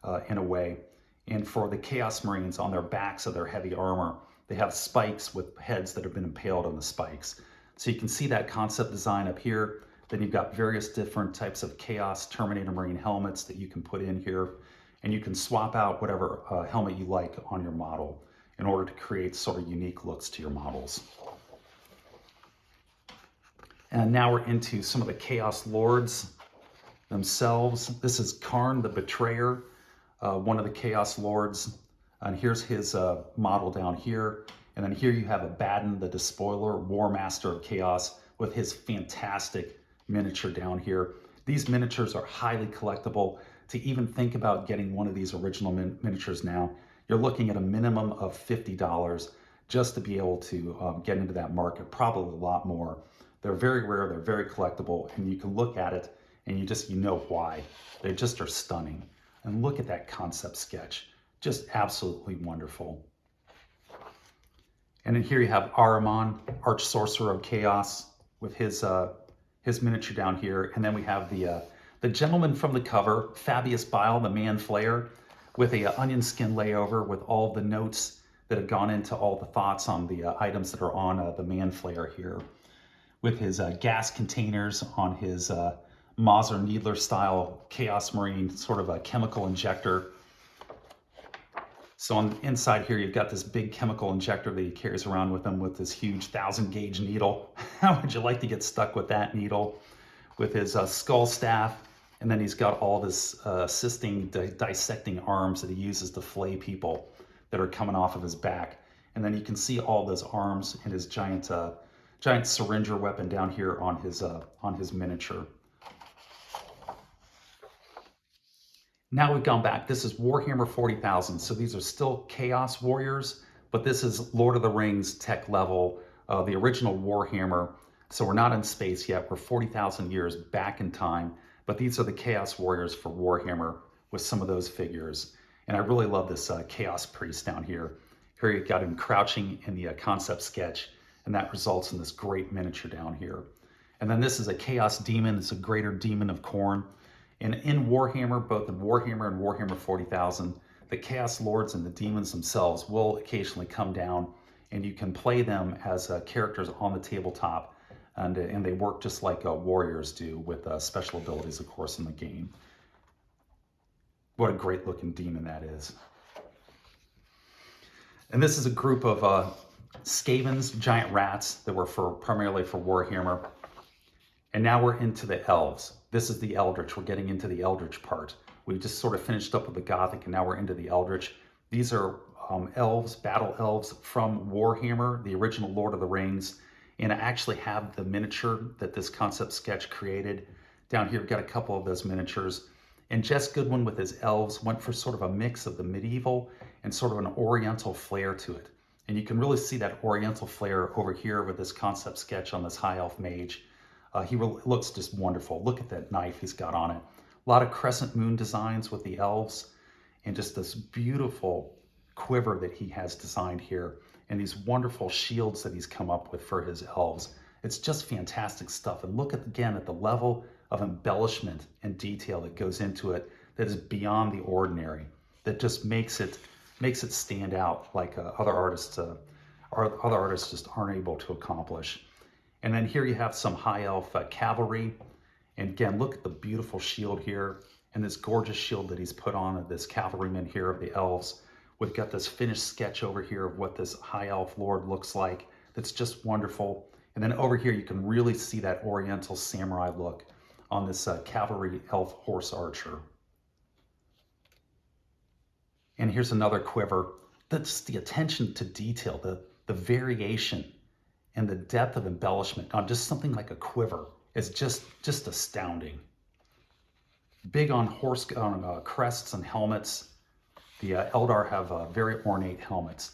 of, in a way. And for the Chaos Marines, on their backs of their heavy armor, they have spikes with heads that have been impaled on the spikes. So you can see that concept design up here. Then you've got various different types of Chaos Terminator Marine helmets that you can put in here. And you can swap out whatever helmet you like on your model in order to create sort of unique looks to your models. And now we're into some of the Chaos Lords themselves. This is Karn the Betrayer, one of the Chaos Lords. And here's his model down here. And then here you have Abaddon the Despoiler, War Master of Chaos, with his fantastic miniature down here. These miniatures are highly collectible. To even think about getting one of these original miniatures now, you're looking at a minimum of $50 just to be able to get into that market, probably a lot more. They're very rare, they're very collectible, and you can look at it and you know why. They just are stunning. And look at that concept sketch, just absolutely wonderful. And then here you have Ahriman, Arch Sorcerer of Chaos, with his miniature down here. And then we have the gentleman from the cover, Fabius Bile, the Man Flayer, with a onion skin layover with all the notes that have gone into all the thoughts on the items that are on the Man Flayer here, with his gas containers on his Mazar Needler style Chaos Marine, sort of a chemical injector. So on the inside here, you've got this big chemical injector that he carries around with him with this huge 1,000-gauge needle. How would you like to get stuck with that needle? With his skull staff, and then he's got all this assisting dissecting arms that he uses to flay people that are coming off of his back. And then you can see all those arms and his giant syringer weapon down here on his miniature. Now we've gone back. This is Warhammer 40,000. So these are still Chaos Warriors, but this is Lord of the Rings tech level, the original Warhammer. So we're not in space yet. We're 40,000 years back in time, but these are the Chaos Warriors for Warhammer with some of those figures. And I really love this Chaos Priest down here. Here you've got him crouching in the concept sketch, and that results in this great miniature down here. And then this is a Chaos Demon. It's a Greater Demon of Khorne. And in Warhammer, both in Warhammer and Warhammer 40,000, the Chaos Lords and the demons themselves will occasionally come down, and you can play them as characters on the tabletop, and they work just like warriors do, with special abilities, of course, in the game. What a great looking demon that is. And this is a group of Skavens, giant rats, that were primarily for Warhammer. And now we're into the Elves. This is the Eldritch. We're getting into the Eldritch part. We just sort of finished up with the Gothic, and now we're into the Eldritch. These are elves, battle elves from Warhammer, the original Lord of the Rings. And I actually have the miniature that this concept sketch created. Down here, we've got a couple of those miniatures. And Jes Goodwin with his elves went for sort of a mix of the medieval and sort of an oriental flair to it. And you can really see that oriental flair over here with this concept sketch on this high elf mage. He looks just wonderful. Look at that knife he's got on it. A lot of crescent moon designs with the elves, and just this beautiful quiver that he has designed here, and these wonderful shields that he's come up with for his elves. It's just fantastic stuff. And look again at the level of embellishment and detail that goes into it that is beyond the ordinary, that just makes it stand out like other artists just aren't able to accomplish. And then here you have some high elf cavalry. And again, look at the beautiful shield here and this gorgeous shield that he's put on this cavalryman here of the elves. We've got this finished sketch over here of what this high elf lord looks like. That's just wonderful. And then over here, you can really see that oriental samurai look on this cavalry elf horse archer. And here's another quiver. That's the attention to detail, the variation and the depth of embellishment on just something like a quiver is just astounding. Big on crests and helmets. The Eldar have very ornate helmets.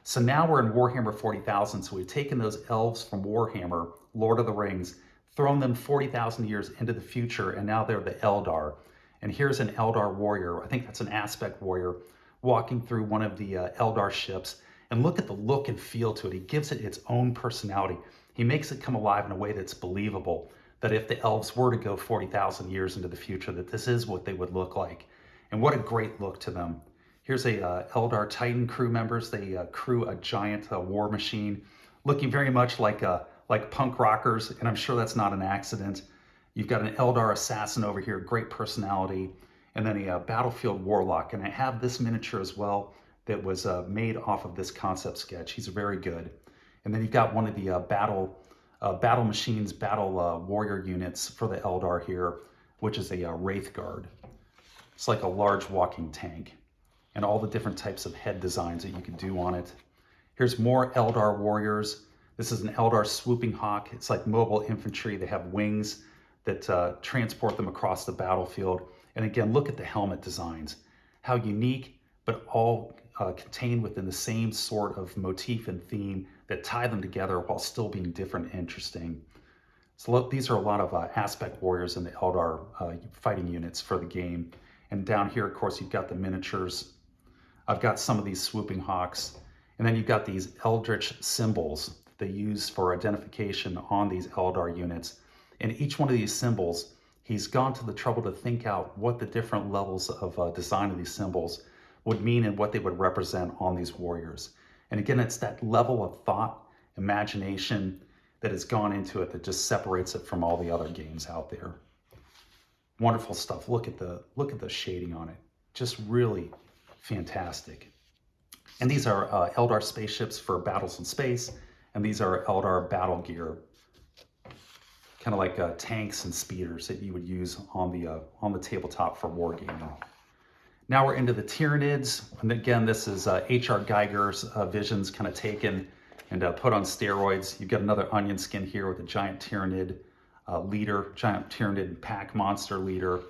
So now we're in Warhammer 40,000. So we've taken those elves from Warhammer, Lord of the Rings, thrown them 40,000 years into the future, and now they're the Eldar. And here's an Eldar warrior. I think that's an aspect warrior walking through one of the Eldar ships. And look at the look and feel to it. He gives it its own personality. He makes it come alive in a way that's believable. that if the elves were to go 40,000 years into the future, that this is what they would look like. And what a great look to them. Here's a Eldar Titan crew members. They crew a giant war machine, looking very much like punk rockers, and I'm sure that's not an accident. You've got an Eldar assassin over here, great personality, and then a battlefield warlock. And I have this miniature as well that was made off of this concept sketch. He's very good. And then you've got one of the battle machines, battle warrior units for the Eldar here, which is a Wraith Guard. It's like a large walking tank, and all the different types of head designs that you can do on it. Here's more Eldar warriors. This is an Eldar swooping hawk. It's like mobile infantry. They have wings that transport them across the battlefield. And again, look at the helmet designs. How unique, but all contained within the same sort of motif and theme that tie them together while still being different and interesting. So look, these are a lot of aspect warriors in the Eldar fighting units for the game. And down here, of course, you've got the miniatures. I've got some of these swooping hawks. And then you've got these Eldritch symbols they use for identification on these Eldar units. And each one of these symbols, he's gone to the trouble to think out what the different levels of design of these symbols would mean and what they would represent on these warriors. And again, it's that level of thought, imagination that has gone into it that just separates it from all the other games out there. Wonderful stuff. Look at the shading on it. Just really fantastic. And these are Eldar spaceships for battles in space, and these are Eldar battle gear, kind of like tanks and speeders that you would use on the tabletop for wargaming. Now we're into the Tyranids, and again, this is H.R. Geiger's visions kind of taken and put on steroids. You've got another onion skin here with a giant Tyranid leader, giant Tyranid pack monster leader.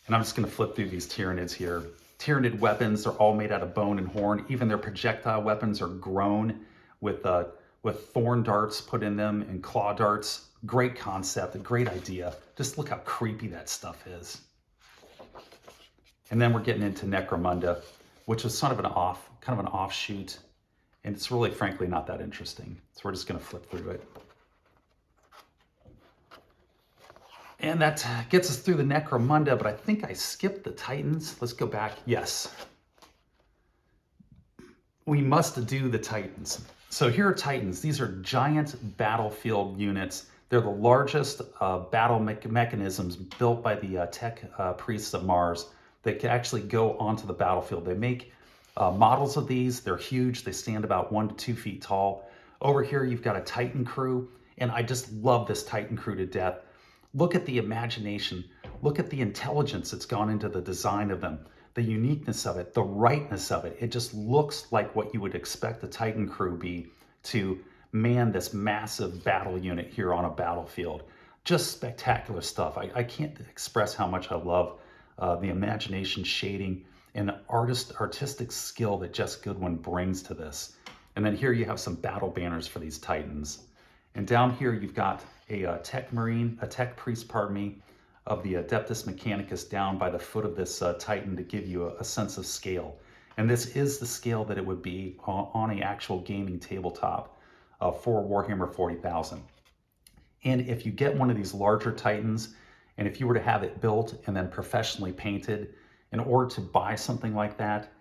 And I'm just going to flip through these Tyranids here. Tyranid weapons are all made out of bone and horn. Even their projectile weapons are grown with thorn darts put in them and claw darts. Great concept, a great idea. Just look how creepy that stuff is. And then we're getting into Necromunda, which was sort of an offshoot, and it's really, frankly, not that interesting. So we're just going to flip through it. And that gets us through the Necromunda, but I think I skipped the Titans. Let's go back. Yes. We must do the Titans. So here are Titans. These are giant battlefield units. They're the largest battle mechanisms built by the tech priests of Mars that can actually go onto the battlefield. They make models of these. They're huge. They stand about 1 to 2 feet tall. Over here, you've got a Titan crew, and I just love this Titan crew to death. Look at the imagination. Look at the intelligence that's gone into the design of them, the uniqueness of it, the rightness of it. It just looks like what you would expect a Titan crew be to man this massive battle unit here on a battlefield. Just spectacular stuff. I can't express how much I love the imagination, shading, and the artistic skill that Jes Goodwin brings to this. And then here you have some battle banners for these Titans. And down here you've got a tech priest, of the Adeptus Mechanicus down by the foot of this Titan to give you a sense of scale. And this is the scale that it would be on an actual gaming tabletop for Warhammer 40,000. And if you get one of these larger Titans, and if you were to have it built and then professionally painted, in order to buy something like that,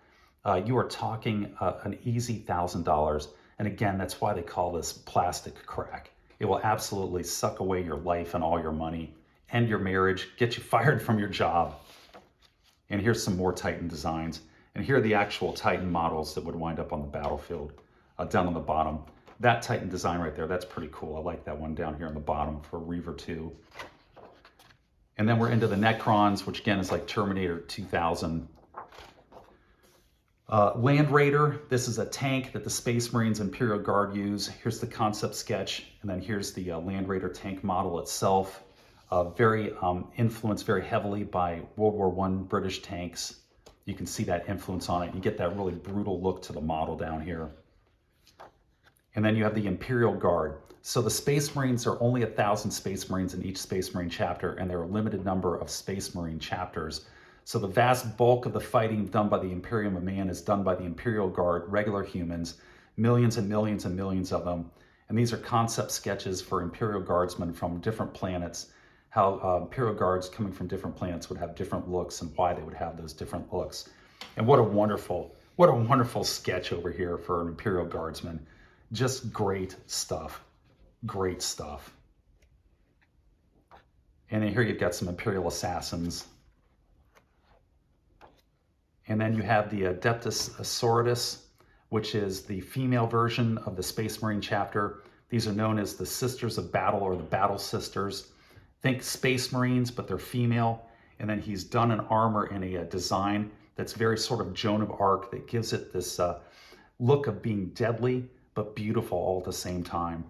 you are talking an easy $1,000. And again, that's why they call this plastic crack. It will absolutely suck away your life and all your money, end your marriage, get you fired from your job. And here's some more Titan designs. And here are the actual Titan models that would wind up on the battlefield down on the bottom. That Titan design right there, that's pretty cool. I like that one down here on the bottom for Reaver 2. And then we're into the Necrons, which again is like Terminator 2000. Land Raider, this is a tank that the Space Marines Imperial Guard use. Here's the concept sketch, and then here's the Land Raider tank model itself. Very influenced very heavily by World War I British tanks. You can see that influence on it. You get that really brutal look to the model down here. And then you have the Imperial Guard. So the Space Marines are only 1,000 Space Marines in each Space Marine chapter, and there are a limited number of Space Marine chapters. So the vast bulk of the fighting done by the Imperium of Man is done by the Imperial Guard, regular humans, millions and millions and millions of them. And these are concept sketches for Imperial Guardsmen from different planets, how Imperial Guards coming from different planets would have different looks and why they would have those different looks. And what a wonderful sketch over here for an Imperial Guardsman. Just great stuff. Great stuff. And then here you've got some Imperial Assassins. And then you have the Adeptus Mechanicus, which is the female version of the Space Marine chapter. These are known as the Sisters of Battle or the Battle Sisters. Think Space Marines, but they're female. And then he's done an armor and a design that's very sort of Joan of Arc that gives it this look of being deadly, but beautiful all at the same time.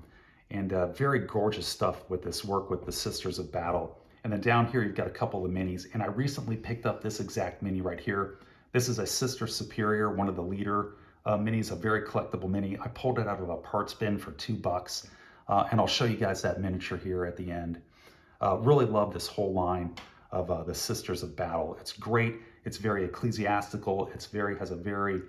And very gorgeous stuff with this work with the Sisters of Battle. And then down here, you've got a couple of minis. And I recently picked up this exact mini right here. This is a Sister Superior, one of the leader minis, a very collectible mini. I pulled it out of a parts bin for $2. And I'll show you guys that miniature here at the end. Really love this whole line of the Sisters of Battle. It's great. It's very ecclesiastical. Has a very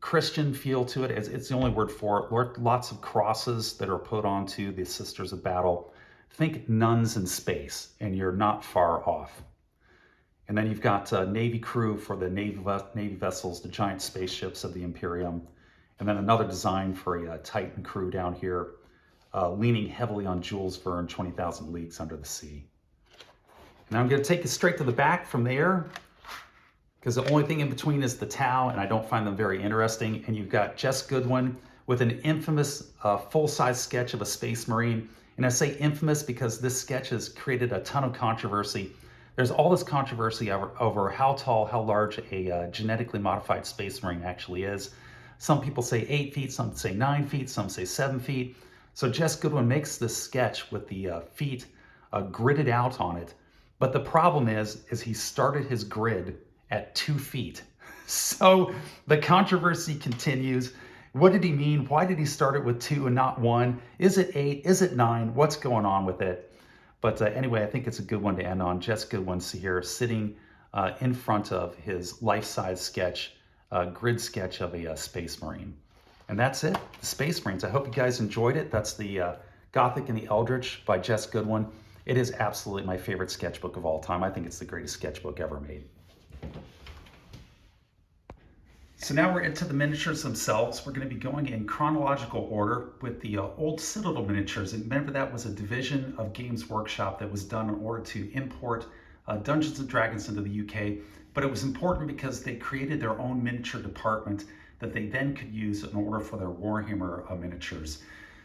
Christian feel to it. It's the only word for it. Lots of crosses that are put onto the Sisters of Battle. Think nuns in space, and you're not far off. And then you've got Navy crew for the Navy vessels, the giant spaceships of the Imperium. And then another design for a Titan crew down here, leaning heavily on Jules Verne, 20,000 Leagues Under the Sea. And I'm going to take it straight to the back from there, because the only thing in between is the Tau, and I don't find them very interesting. And you've got Jes Goodwin with an infamous full-size sketch of a Space Marine. And I say infamous because this sketch has created a ton of controversy. There's all this controversy over how tall, how large a genetically modified Space Marine actually is. Some people say 8 feet, some say 9 feet, some say 7 feet. So Jes Goodwin makes this sketch with the feet gridded out on it. But the problem is he started his grid at 2 feet. So the controversy continues. What did he mean? Why did he start it with 2 and not 1? Is it 8? Is it 9? What's going on with it? But anyway, I think it's a good one to end on. Jes Goodwin here sitting in front of his life-size sketch, grid sketch of a Space Marine. And that's it, the Space Marines. I hope you guys enjoyed it. That's the Gothic and the Eldritch by Jes Goodwin. It is absolutely my favorite sketchbook of all time. I think it's the greatest sketchbook ever made. So now we're into the miniatures themselves. We're going to be going in chronological order with the old Citadel miniatures. And remember, that was a division of Games Workshop that was done in order to import Dungeons & Dragons into the UK. But it was important because they created their own miniature department that they then could use in order for their Warhammer miniatures.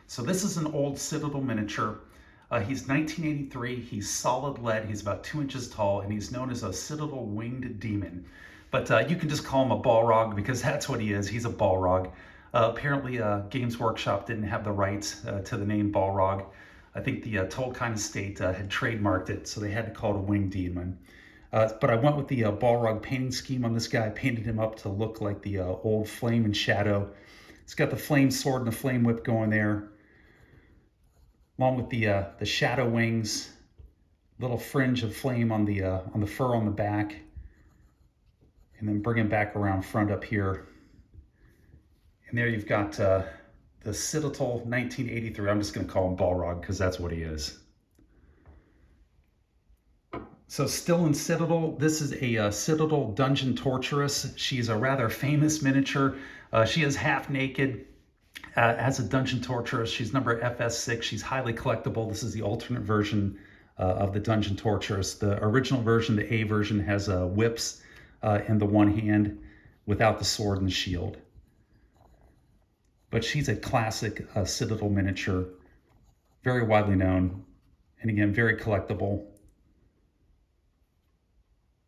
So this is an old Citadel miniature. He's 1983, he's solid lead, he's about 2 inches tall, and he's known as a Citadel Winged Demon. But you can just call him a Balrog because that's what he is. He's a Balrog. Apparently, Games Workshop didn't have the rights to the name Balrog. I think the Tolkien estate had trademarked it, so they had to call it a Winged Demon. But I went with the Balrog painting scheme on this guy. I painted him up to look like the old Flame and Shadow. He's got the flame sword and the flame whip going there, along with the shadow wings, little fringe of flame on the fur on the back. And then bring him back around front up here. And there you've got the Citadel 1983. I'm just going to call him Balrog because that's what he is. So still in Citadel, this is a Citadel Dungeon Torturess. She's a rather famous miniature. She is half naked as a Dungeon Torturess. She's number FS6. She's highly collectible. This is the alternate version of the Dungeon Torturess. The original version, the A version, has whips in the one hand without the sword and the shield. But she's a classic Citadel miniature, very widely known, and again, very collectible.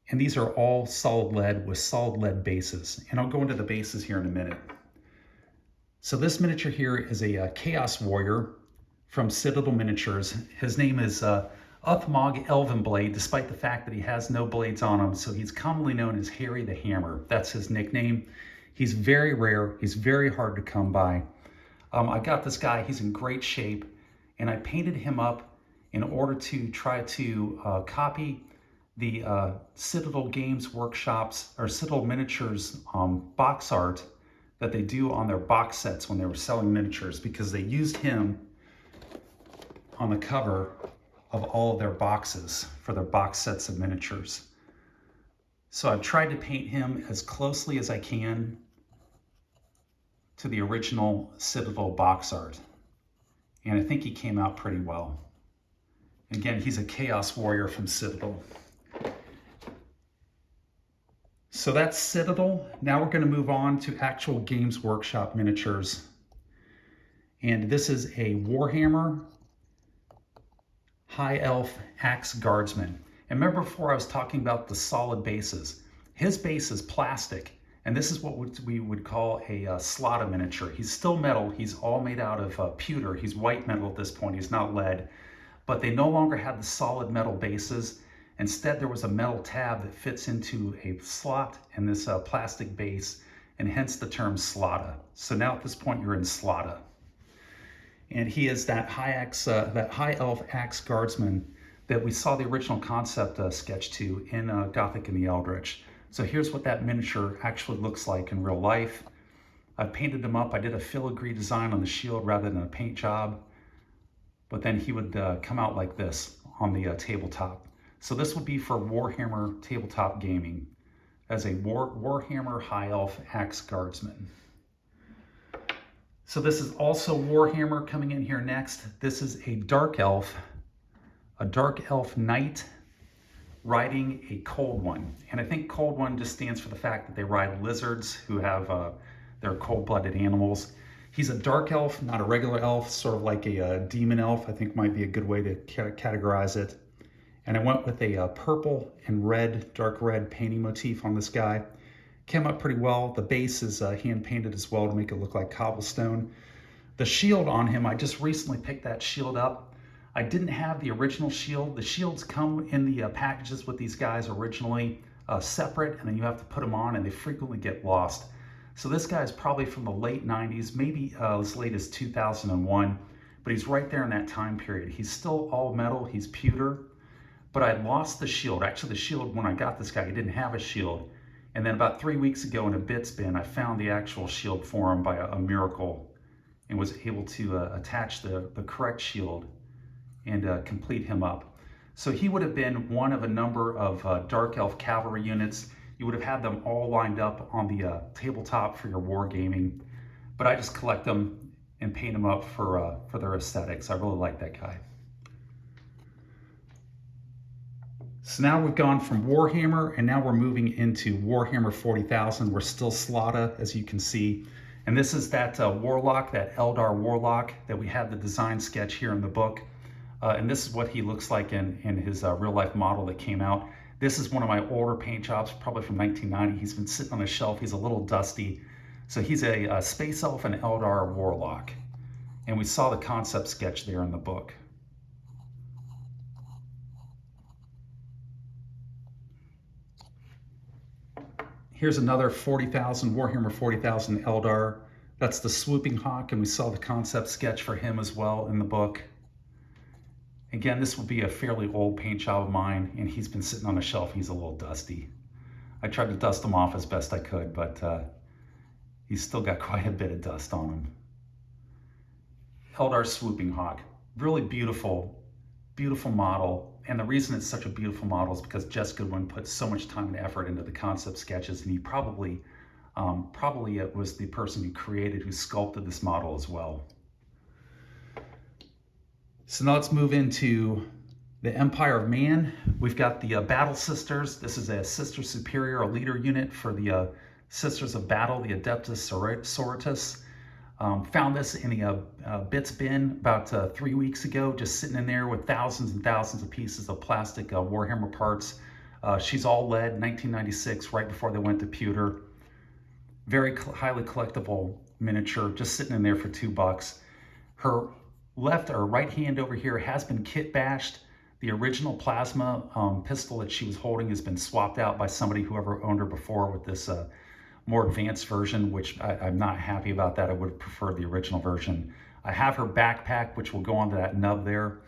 And these are all solid lead with solid lead bases. And I'll go into the bases here in a minute. So this miniature here is a Chaos Warrior from Citadel Miniatures. His name is Uthmog Elvenblade, despite the fact that he has no blades on him, so he's commonly known as Harry the Hammer. That's his nickname. He's very rare. He's very hard to come by. I got this guy. He's in great shape, and I painted him up in order to try to copy the Citadel Games Workshops or Citadel Miniatures box art that they do on their box sets when they were selling miniatures, because they used him on the cover of all of their boxes for their box sets of miniatures. So I've tried to paint him as closely as I can to the original Citadel box art. And I think he came out pretty well. Again, he's a Chaos Warrior from Citadel. So that's Citadel. Now we're going to move on to actual Games Workshop miniatures. And this is a Warhammer High Elf Axe Guardsman. And remember before I was talking about the solid bases. His base is plastic, and this is what we would call a Slotta miniature. He's still metal. He's all made out of pewter. He's white metal at this point. He's not lead. But they no longer had the solid metal bases. Instead, there was a metal tab that fits into a slot in this plastic base, and hence the term Slotta. So now at this point, you're in Slotta. And he is that high elf axe guardsman that we saw the original concept sketch to in Gothic and the Eldritch. So here's what that miniature actually looks like in real life. I painted him up. I did a filigree design on the shield rather than a paint job. But then he would come out like this on the tabletop. So this would be for Warhammer tabletop gaming as a Warhammer High Elf Axe Guardsman. So this is also Warhammer coming in here next. This is a Dark Elf Knight riding a Cold One. And I think Cold One just stands for the fact that they ride lizards who have, they're cold-blooded animals. He's a dark elf, not a regular elf, sort of like a demon elf, I think might be a good way to categorize it. And I went with a purple and red, dark red painting motif on this guy. Came up pretty well. The base is hand painted as well to make it look like cobblestone. The shield on him, I just recently picked that shield up. I didn't have the original shield. The shields come in the packages with these guys originally separate, and then you have to put them on, and they frequently get lost. So this guy is probably from the late 90s, maybe as late as 2001, but he's right there in that time period. He's still all metal, he's pewter, but I lost the shield. Actually, the shield, when I got this guy, he didn't have a shield. And then about 3 weeks ago in a bits bin, I found the actual shield for him by a miracle and was able to attach the correct shield and complete him up. So he would have been one of a number of Dark Elf cavalry units. You would have had them all lined up on the tabletop for your wargaming, but I just collect them and paint them up for their aesthetics. I really like that guy. So now we've gone from Warhammer, and now we're moving into Warhammer 40,000. We're still Slotta, as you can see. And this is that Warlock, that Eldar Warlock that we had the design sketch here in the book. And this is what he looks like in his real-life model that came out. This is one of my older paint jobs, probably from 1990. He's been sitting on a shelf. He's a little dusty. So he's a Space Elf and Eldar Warlock. And we saw the concept sketch there in the book. Here's another 40,000, Warhammer 40,000 Eldar. That's the Swooping Hawk, and we saw the concept sketch for him as well in the book. Again, this will be a fairly old paint job of mine, and he's been sitting on a shelf. He's a little dusty. I tried to dust him off as best I could, but he's still got quite a bit of dust on him. Eldar Swooping Hawk, really beautiful, beautiful model. And the reason it's such a beautiful model is because Jes Goodwin put so much time and effort into the concept sketches, and he probably it was the person who sculpted this model as well. So now let's move into the Empire of Man. We've got the Battle Sisters. This is a Sister Superior, a leader unit for the Sisters of Battle, the Adeptus Sororitas. Found this in a bits bin about 3 weeks ago, just sitting in there with thousands and thousands of pieces of plastic Warhammer parts. She's all lead, 1996, right before they went to pewter. Very highly collectible miniature, just sitting in there for $2. Her left or right hand over here has been kit bashed. The original plasma pistol that she was holding has been swapped out by somebody who ever owned her before with this more advanced version, which I'm not happy about that. I would have preferred the original version. I have her backpack, which will go onto that nub there,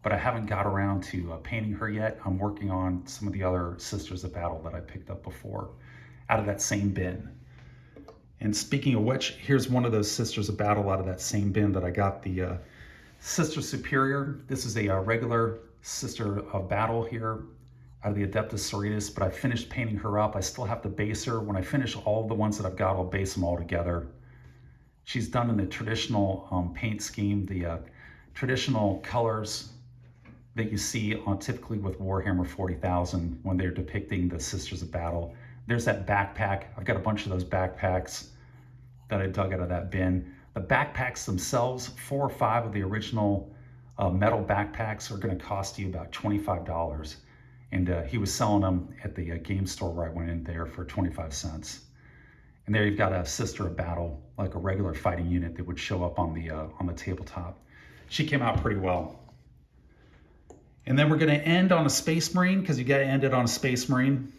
but I haven't got around to painting her yet. I'm working on some of the other Sisters of Battle that I picked up before out of that same bin. And speaking of which, here's one of those Sisters of Battle out of that same bin that I got, the Sister Superior. This is a regular Sister of Battle here out of the Adeptus Mechanicus, but I finished painting her up. I still have to base her. When I finish all the ones that I've got, I'll base them all together. She's done in the traditional paint scheme, the traditional colors that you see on typically with Warhammer 40,000 when they're depicting the Sisters of Battle. There's that backpack. I've got a bunch of those backpacks that I dug out of that bin. The backpacks themselves, 4 or 5 of the original metal backpacks are going to cost you about $25. And he was selling them at the game store where I went in there for 25 cents. And there you've got a Sister of Battle, like a regular fighting unit that would show up on the tabletop. She came out pretty well. And then we're going to end on a Space Marine, because you got to end it on a Space Marine.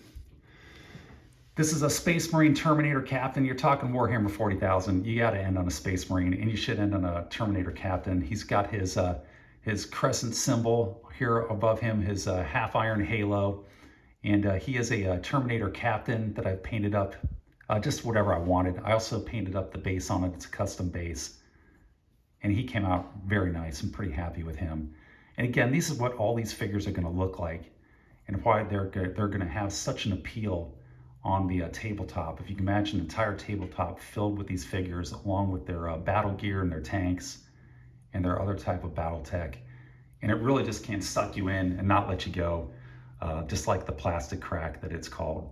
This is a Space Marine Terminator Captain. You're talking Warhammer 40,000. You got to end on a Space Marine, and you should end on a Terminator Captain. He's got his crescent symbol here above him, his half iron halo, and he is a Terminator Captain that I've painted up just whatever I wanted. I also painted up the base on it. It's a custom base, and he came out very nice. I'm pretty happy with him. And again, this is what all these figures are going to look like, and why they're going to have such an appeal on the tabletop. If you can imagine an entire tabletop filled with these figures, along with their battle gear and their tanks and their other type of battle tech, and it really just can suck you in and not let you go, just like the plastic crack that it's called.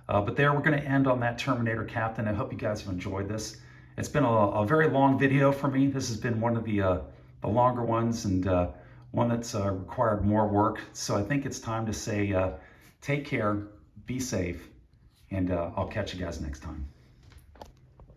But there, we're going to end on that Terminator Captain. I hope you guys have enjoyed this. It's been a very long video for me. This has been one of the longer ones, and one that's required more work. So I think it's time to say take care, be safe, and I'll catch you guys next time.